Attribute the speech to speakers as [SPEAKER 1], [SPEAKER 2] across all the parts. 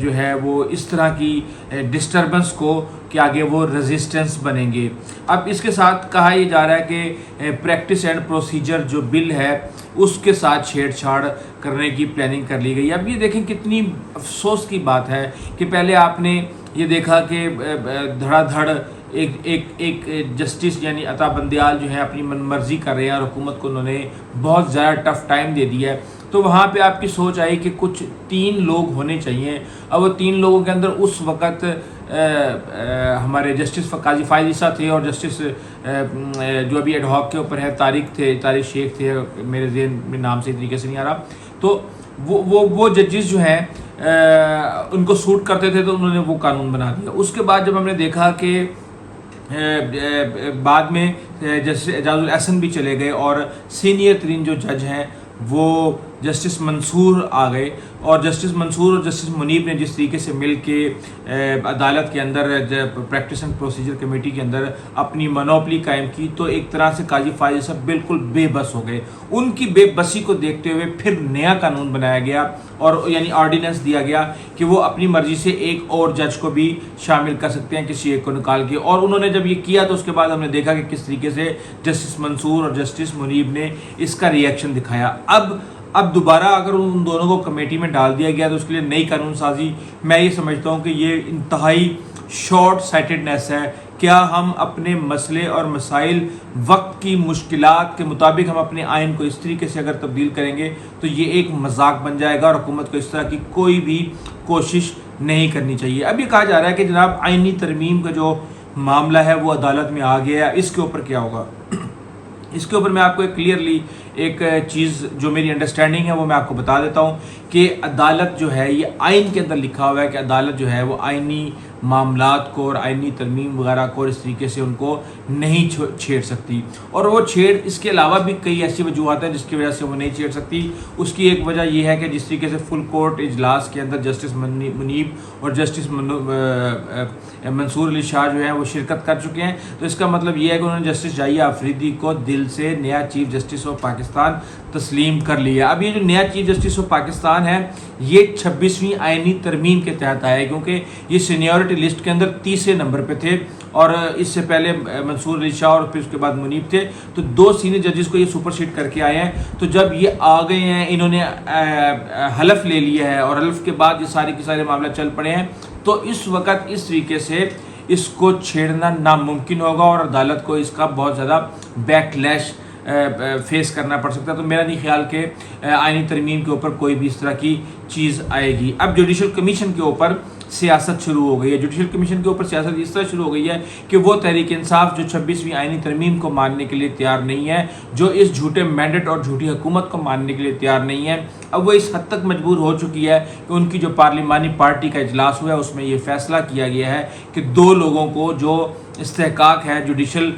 [SPEAKER 1] جو ہے وہ اس طرح کی ڈسٹربنس کو کہ آگے وہ ریزسٹنس بنیں گے۔ اب اس کے ساتھ کہا یہ جا رہا ہے کہ پریکٹس اینڈ پروسیجر جو بل ہے اس کے ساتھ چھیڑ چھاڑ کرنے کی پلاننگ کر لی گئی۔ اب یہ دیکھیں کتنی افسوس کی بات ہے کہ پہلے آپ نے یہ دیکھا کہ دھڑا دھڑ ایک جسٹس یعنی عطا بندیال جو ہے اپنی من مرضی کر رہے ہیں اور حکومت کو انہوں نے بہت زیادہ ٹف ٹائم دے دیا ہے، تو وہاں پہ آپ کی سوچ آئی کہ کچھ 3 لوگ ہونے چاہیے۔ اب وہ 3 لوگوں کے اندر اس وقت ہمارے جسٹس قاضی فائز عیسیٰ تھے اور جسٹس جو ابھی ایڈ ہاک کے اوپر ہے طارق شیخ تھے، میرے ذہن میں نام سے طریقے سے نہیں آ رہا، تو وہ ججز جو ہیں ان کو سوٹ کرتے تھے تو انہوں نے وہ قانون بنا دیا۔ اس کے بعد جب ہم نے دیکھا کہ بعد میں جسٹس اعجاز الاحسن بھی چلے گئے اور سینئر ترین جو جج ہیں وہ جسٹس منصور آ گئے، اور جسٹس منصور اور جسٹس منیب نے جس طریقے سے مل کے عدالت کے اندر پریکٹس اینڈ پروسیجر کمیٹی کے اندر اپنی مونوپلی قائم کی، تو ایک طرح سے قاضی فائز صاحب بالکل بے بس ہو گئے۔ ان کی بے بسی کو دیکھتے ہوئے پھر نیا قانون بنایا گیا اور یعنی آرڈیننس دیا گیا کہ وہ اپنی مرضی سے ایک اور جج کو بھی شامل کر سکتے ہیں کسی ایک کو نکال کے، اور انہوں نے جب یہ کیا تو اس کے بعد ہم نے دیکھا کہ کس طریقے سے جسٹس منصور اور جسٹس منیب نے اس کا ری ایکشن دکھایا۔ اب دوبارہ اگر ان دونوں کو کمیٹی میں ڈال دیا گیا تو اس کے لیے نئی قانون سازی، میں یہ سمجھتا ہوں کہ یہ انتہائی شارٹ سائٹڈنیس ہے۔ کیا ہم اپنے مسئلے اور مسائل وقت کی مشکلات کے مطابق ہم اپنے آئین کو اس طریقے سے اگر تبدیل کریں گے تو یہ ایک مذاق بن جائے گا، اور حکومت کو اس طرح کی کوئی بھی کوشش نہیں کرنی چاہیے۔ اب یہ کہا جا رہا ہے کہ جناب آئینی ترمیم کا جو معاملہ ہے وہ عدالت میں آ گیا ہے، اس کے اوپر کیا ہوگا؟ اس کے اوپر میں آپ کو کلیئرلی ایک چیز جو میری انڈرسٹینڈنگ ہے وہ میں آپ کو بتا دیتا ہوں کہ عدالت جو ہے، یہ آئین کے اندر لکھا ہوا ہے کہ عدالت جو ہے وہ آئینی معاملات کو اور آئینی ترمیم وغیرہ کو اس طریقے سے ان کو نہیں چھیڑ سکتی، اور وہ اس کے علاوہ بھی کئی ایسی وجوہات ہیں جس کی وجہ سے وہ نہیں چھیڑ سکتی۔ اس کی ایک وجہ یہ ہے کہ جس طریقے سے فل کورٹ اجلاس کے اندر جسٹس منیب اور جسٹس منصور علی شاہ جو ہیں وہ شرکت کر چکے ہیں، تو اس کا مطلب یہ ہے کہ انہوں نے جسٹس جائیہ آفریدی کو دل سے نیا چیف جسٹس آف پاکستان تسلیم کر لیا۔ اب یہ جو نیا چیف جسٹس آف پاکستان ہے یہ 26ویں آئینی ترمیم کے تحت آیا ہے، کیونکہ یہ سینیورٹی لسٹ کے اندر 30 نمبر پہ تھے، اور اس سے پہلے منصور علی شاہ اور پھر اس کے بعد منیب تھے، تو 2 سینئر ججز کو یہ سپر سیڈ کر کے آئے ہیں۔ تو جب یہ آ گئے ہیں، انہوں نے حلف لے لیا ہے اور حلف کے بعد یہ سارے کے سارے معاملہ چل پڑے ہیں، تو اس وقت اس طریقے سے اس کو چھیڑنا ناممکن ہوگا اور عدالت کو اس کا بہت زیادہ بیک لیش فیس کرنا پڑ سکتا ہے۔ تو میرا نہیں خیال کہ آئینی ترمیم کے اوپر کوئی بھی اس طرح کی چیز آئے گی۔ اب جوڈیشل کمیشن کے اوپر سیاست شروع ہو گئی ہے۔ جوڈیشل کمیشن کے اوپر سیاست اس طرح شروع ہو گئی ہے کہ وہ تحریک انصاف جو 26ویں آئینی ترمیم کو ماننے کے لیے تیار نہیں ہے، جو اس جھوٹے مینڈیٹ اور جھوٹی حکومت کو ماننے کے لیے تیار نہیں ہے، اب وہ اس حد تک مجبور ہو چکی ہے کہ ان کی جو پارلیمانی پارٹی کا اجلاس ہوا ہے اس میں یہ فیصلہ کیا گیا ہے کہ 2 لوگوں کو جو استحقاق ہے جوڈیشل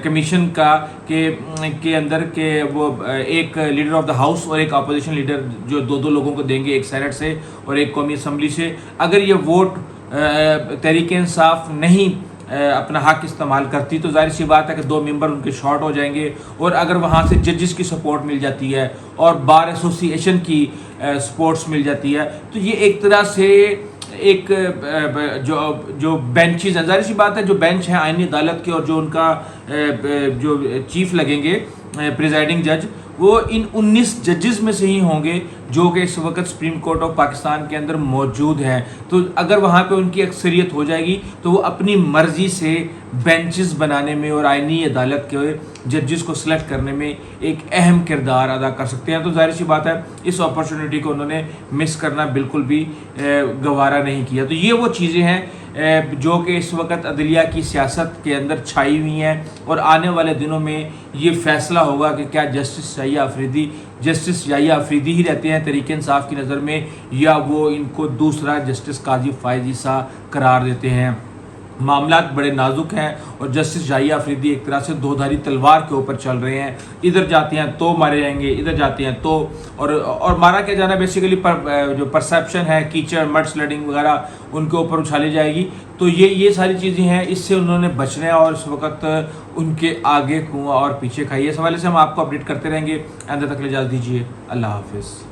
[SPEAKER 1] کمیشن کا کے اندر کہ وہ ایک لیڈر آف دا ہاؤس اور ایک اپوزیشن لیڈر جو 2 لوگوں کو دیں گے، ایک سینٹ سے اور ایک قومی اسمبلی سے، اگر یہ ووٹ تحریک انصاف نہیں اپنا حق استعمال کرتی تو ظاہر سی بات ہے کہ 2 ممبر ان کے شارٹ ہو جائیں گے، اور اگر وہاں سے ججز کی سپورٹ مل جاتی ہے اور بار ایسوسی ایشن کی سپورٹس مل جاتی ہے تو یہ ایک طرح سے ایک جو بینچز ہیں، ظاہر سی بات ہے جو بینچ ہیں آئینی عدالت کے اور جو ان کا جو چیف لگیں گے پریزائڈنگ جج، وہ ان 19 ججز میں سے ہی ہوں گے جو کہ اس وقت سپریم کورٹ آف پاکستان کے اندر موجود ہیں۔ تو اگر وہاں پہ ان کی اکثریت ہو جائے گی تو وہ اپنی مرضی سے بینچز بنانے میں اور آئینی عدالت کے ججز کو سلیکٹ کرنے میں ایک اہم کردار ادا کر سکتے ہیں۔ تو ظاہر سی بات ہے اس اپرچونٹی کو انہوں نے مس کرنا بالکل بھی گوارا نہیں کیا۔ تو یہ وہ چیزیں ہیں جو کہ اس وقت عدلیہ کی سیاست کے اندر چھائی ہوئی ہیں، اور آنے والے دنوں میں یہ فیصلہ ہوگا کہ کیا جسٹس جائیہ آفریدی ہی رہتے ہیں تحریک انصاف کی نظر میں، یا وہ ان کو دوسرا جسٹس قاضی فائز عیسیٰ قرار دیتے ہیں۔ معاملات بڑے نازک ہیں اور جسٹس جائیہ آفریدی ایک طرح سے 2 دھاری تلوار کے اوپر چل رہے ہیں، ادھر جاتے ہیں تو مارے جائیں گے، ادھر جاتے ہیں تو اور مارا کیا جانا بیسیکلی جو پرسیپشن ہے کیچڑ مڈ سلیڈنگ وغیرہ ان کے اوپر اچھالی جائے گی۔ تو یہ ساری چیزیں ہیں، اس سے انہوں نے بچنا ہے اور اس وقت ان کے آگے کنواں اور پیچھے کھائی۔ اس حوالے سے ہم آپ کو اپڈیٹ کرتے رہیں گے۔ اندر تک لے اجازت دیجیے، اللہ حافظ۔